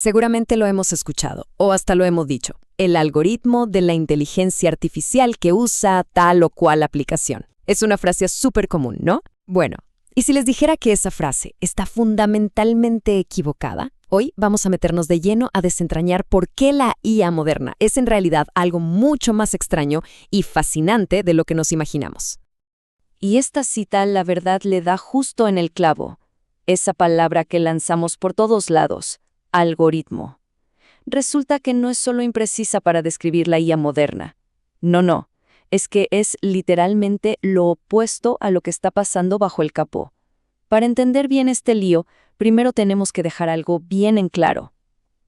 Seguramente lo hemos escuchado, o hasta lo hemos dicho, el algoritmo de la inteligencia artificial que usa tal o cual aplicación. Es una frase súper común, ¿no? Bueno, ¿y si les dijera que esa frase está fundamentalmente equivocada? Hoy vamos a meternos de lleno a desentrañar por qué la IA moderna es en realidad algo mucho más extraño y fascinante de lo que nos imaginamos. Y esta cita, la verdad, le da justo en el clavo. Esa palabra que lanzamos por todos lados, algoritmo. Resulta que no es solo imprecisa para describir la IA moderna. No. Es que es literalmente lo opuesto a lo que está pasando bajo el capó. Para entender bien este lío, primero tenemos que dejar algo bien en claro.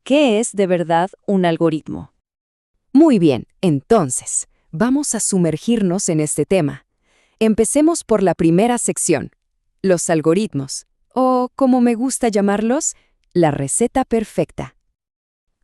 ¿Qué es de verdad un algoritmo? Muy bien, entonces, vamos a sumergirnos en este tema. Empecemos por la primera sección, los algoritmos, o como me gusta llamarlos, la receta perfecta.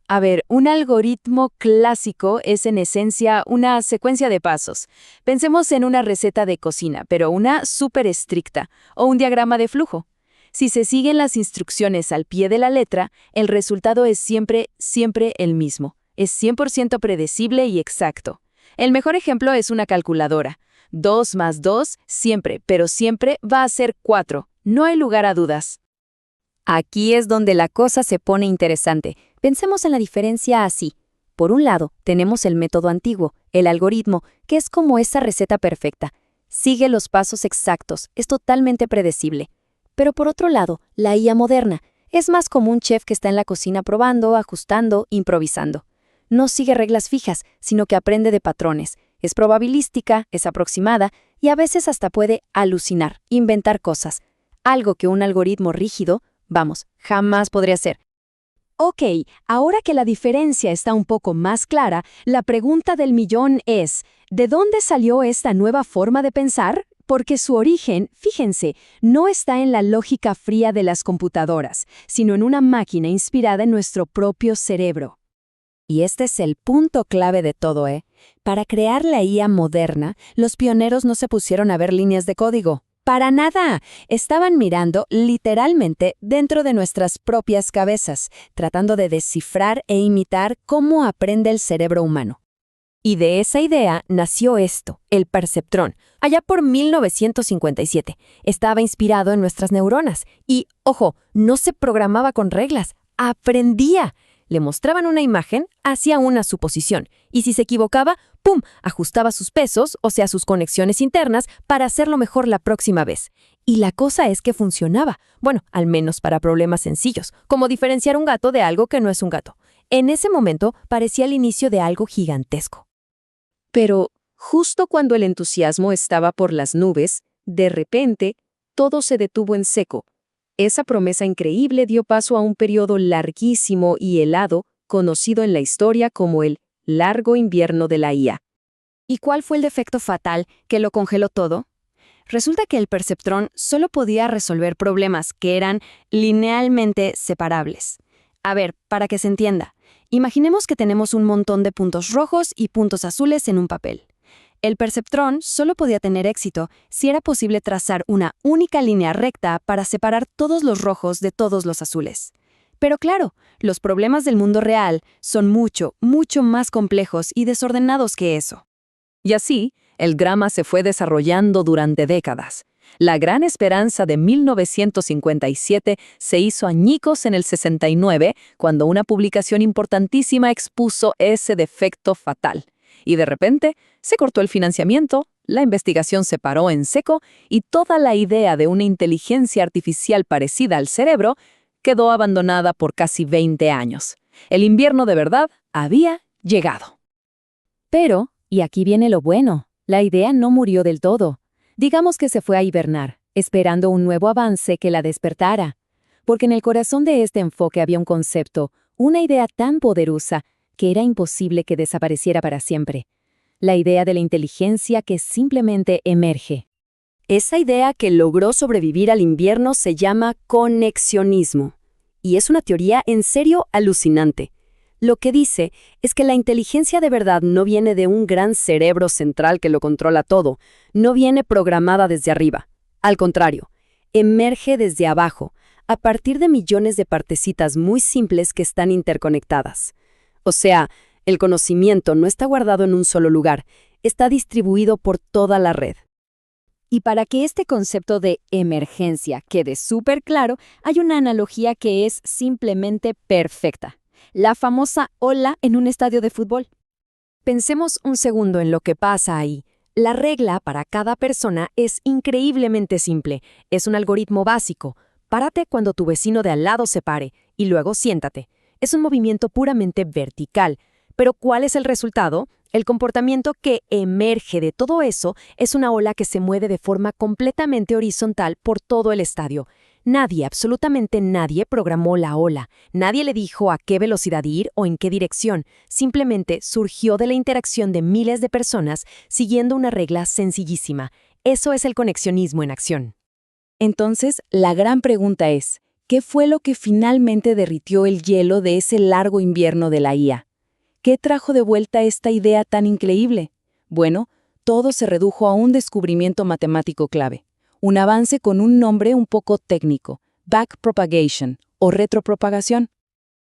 A ver, un algoritmo clásico es en esencia una secuencia de pasos. Pensemos en una receta de cocina, pero una súper estricta, o un diagrama de flujo. Si se siguen las instrucciones al pie de la letra, el resultado es siempre el mismo. Es 100% predecible y exacto. El mejor ejemplo es una calculadora. 2 más 2 siempre, pero siempre va a ser 4. No hay lugar a dudas. Aquí es donde la cosa se pone interesante. Pensemos en la diferencia así. Por un lado, tenemos el método antiguo, el algoritmo, que es como esa receta perfecta. Sigue los pasos exactos, es totalmente predecible. Pero por otro lado, la IA moderna es más como un chef que está en la cocina probando, ajustando, improvisando. No sigue reglas fijas, sino que aprende de patrones. Es probabilística, es aproximada y a veces hasta puede alucinar, inventar cosas. Algo que un algoritmo rígido, jamás podría hacer. Ok, ahora que la diferencia está un poco más clara, la pregunta del millón es, ¿de dónde salió esta nueva forma de pensar? Porque su origen, fíjense, no está en la lógica fría de las computadoras, sino en una máquina inspirada en nuestro propio cerebro. Y este es el punto clave de todo, ¿eh? Para crear la IA moderna, los pioneros no se pusieron a ver líneas de código. Para nada. Estaban mirando literalmente dentro de nuestras propias cabezas, tratando de descifrar e imitar cómo aprende el cerebro humano. Y de esa idea nació esto, el perceptrón, allá por 1957. Estaba inspirado en nuestras neuronas y, ojo, no se programaba con reglas, aprendía. Le mostraban una imagen, hacía una suposición, y si se equivocaba, ¡pum!, ajustaba sus pesos, o sea, sus conexiones internas, para hacerlo mejor la próxima vez. Y la cosa es que funcionaba, bueno, al menos para problemas sencillos, como diferenciar un gato de algo que no es un gato. En ese momento parecía el inicio de algo gigantesco. Pero, justo cuando el entusiasmo estaba por las nubes, de repente, todo se detuvo en seco. Esa promesa increíble dio paso a un periodo larguísimo y helado, conocido en la historia como el largo invierno de la IA. ¿Y cuál fue el defecto fatal que lo congeló todo? Resulta que el perceptrón solo podía resolver problemas que eran linealmente separables. A ver, para que se entienda, imaginemos que tenemos un montón de puntos rojos y puntos azules en un papel. El perceptrón solo podía tener éxito si era posible trazar una única línea recta para separar todos los rojos de todos los azules. Pero claro, los problemas del mundo real son mucho más complejos y desordenados que eso. Y así, el drama se fue desarrollando durante décadas. La gran esperanza de 1957 se hizo añicos en el 69, cuando una publicación importantísima expuso ese defecto fatal. Y de repente, se cortó el financiamiento, la investigación se paró en seco y toda la idea de una inteligencia artificial parecida al cerebro quedó abandonada por casi 20 años. El invierno de verdad había llegado. Pero, y aquí viene lo bueno, la idea no murió del todo. Digamos que se fue a hibernar, esperando un nuevo avance que la despertara. Porque en el corazón de este enfoque había un concepto, una idea tan poderosa, que era imposible que desapareciera para siempre. La idea de la inteligencia que simplemente emerge. Esa idea que logró sobrevivir al invierno se llama conexionismo. Y es una teoría en serio alucinante. Lo que dice es que la inteligencia de verdad no viene de un gran cerebro central que lo controla todo, no viene programada desde arriba. Al contrario, emerge desde abajo, a partir de millones de partecitas muy simples que están interconectadas. O sea, el conocimiento no está guardado en un solo lugar, está distribuido por toda la red. Y para que este concepto de emergencia quede súper claro, hay una analogía que es simplemente perfecta. La famosa ola en un estadio de fútbol. Pensemos un segundo en lo que pasa ahí. La regla para cada persona es increíblemente simple. Es un algoritmo básico. Párate cuando tu vecino de al lado se pare y luego siéntate. Es un movimiento puramente vertical. Pero ¿cuál es el resultado? El comportamiento que emerge de todo eso es una ola que se mueve de forma completamente horizontal por todo el estadio. Nadie, absolutamente nadie, programó la ola. Nadie le dijo a qué velocidad ir o en qué dirección. Simplemente surgió de la interacción de miles de personas siguiendo una regla sencillísima. Eso es el conexionismo en acción. Entonces, la gran pregunta es, ¿qué fue lo que finalmente derritió el hielo de ese largo invierno de la IA? ¿Qué trajo de vuelta esta idea tan increíble? Bueno, todo se redujo a un descubrimiento matemático clave. Un avance con un nombre un poco técnico, backpropagation o retropropagación.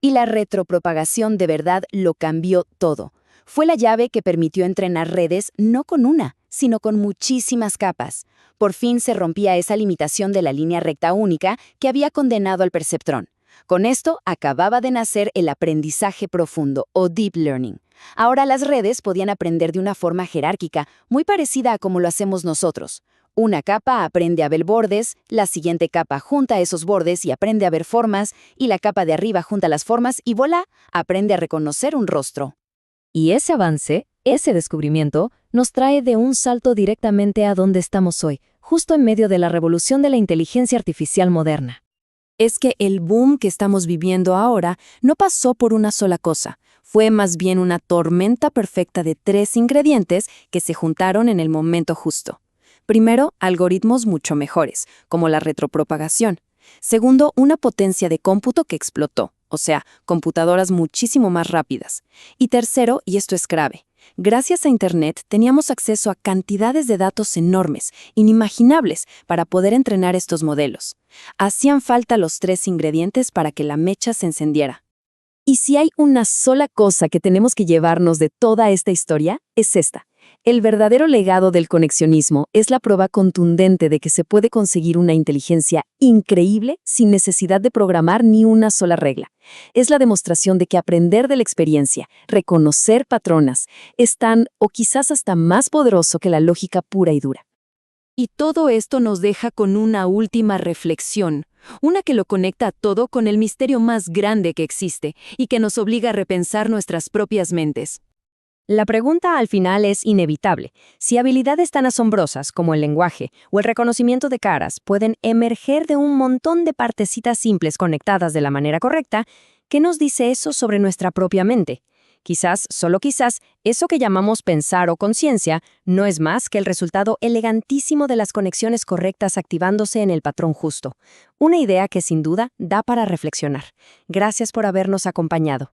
Y la retropropagación de verdad lo cambió todo. Fue la llave que permitió entrenar redes no con una, sino con muchísimas capas. Por fin se rompía esa limitación de la línea recta única que había condenado al perceptrón. Con esto acababa de nacer el aprendizaje profundo o deep learning. Ahora las redes podían aprender de una forma jerárquica, muy parecida a como lo hacemos nosotros. Una capa aprende a ver bordes, la siguiente capa junta esos bordes y aprende a ver formas, y la capa de arriba junta las formas y ¡voilá!, aprende a reconocer un rostro. Y ese avance, ese descubrimiento, nos trae de un salto directamente a donde estamos hoy, justo en medio de la revolución de la inteligencia artificial moderna. Es que el boom que estamos viviendo ahora no pasó por una sola cosa, fue más bien una tormenta perfecta de 3 ingredientes que se juntaron en el momento justo. Primero, algoritmos mucho mejores, como la retropropagación. Segundo, una potencia de cómputo que explotó, o sea, computadoras muchísimo más rápidas. Y tercero, y esto es grave, gracias a Internet teníamos acceso a cantidades de datos enormes, inimaginables, para poder entrenar estos modelos. Hacían falta los 3 ingredientes para que la mecha se encendiera. Y si hay una sola cosa que tenemos que llevarnos de toda esta historia, es esta. El verdadero legado del conexionismo es la prueba contundente de que se puede conseguir una inteligencia increíble sin necesidad de programar ni una sola regla. Es la demostración de que aprender de la experiencia, reconocer patrones, es tan o quizás hasta más poderoso que la lógica pura y dura. Y todo esto nos deja con una última reflexión, una que lo conecta a todo con el misterio más grande que existe y que nos obliga a repensar nuestras propias mentes. La pregunta al final es inevitable. Si habilidades tan asombrosas como el lenguaje o el reconocimiento de caras pueden emerger de un montón de partecitas simples conectadas de la manera correcta, ¿qué nos dice eso sobre nuestra propia mente? Quizás, solo quizás, eso que llamamos pensar o conciencia no es más que el resultado elegantísimo de las conexiones correctas activándose en el patrón justo. Una idea que sin duda da para reflexionar. Gracias por habernos acompañado.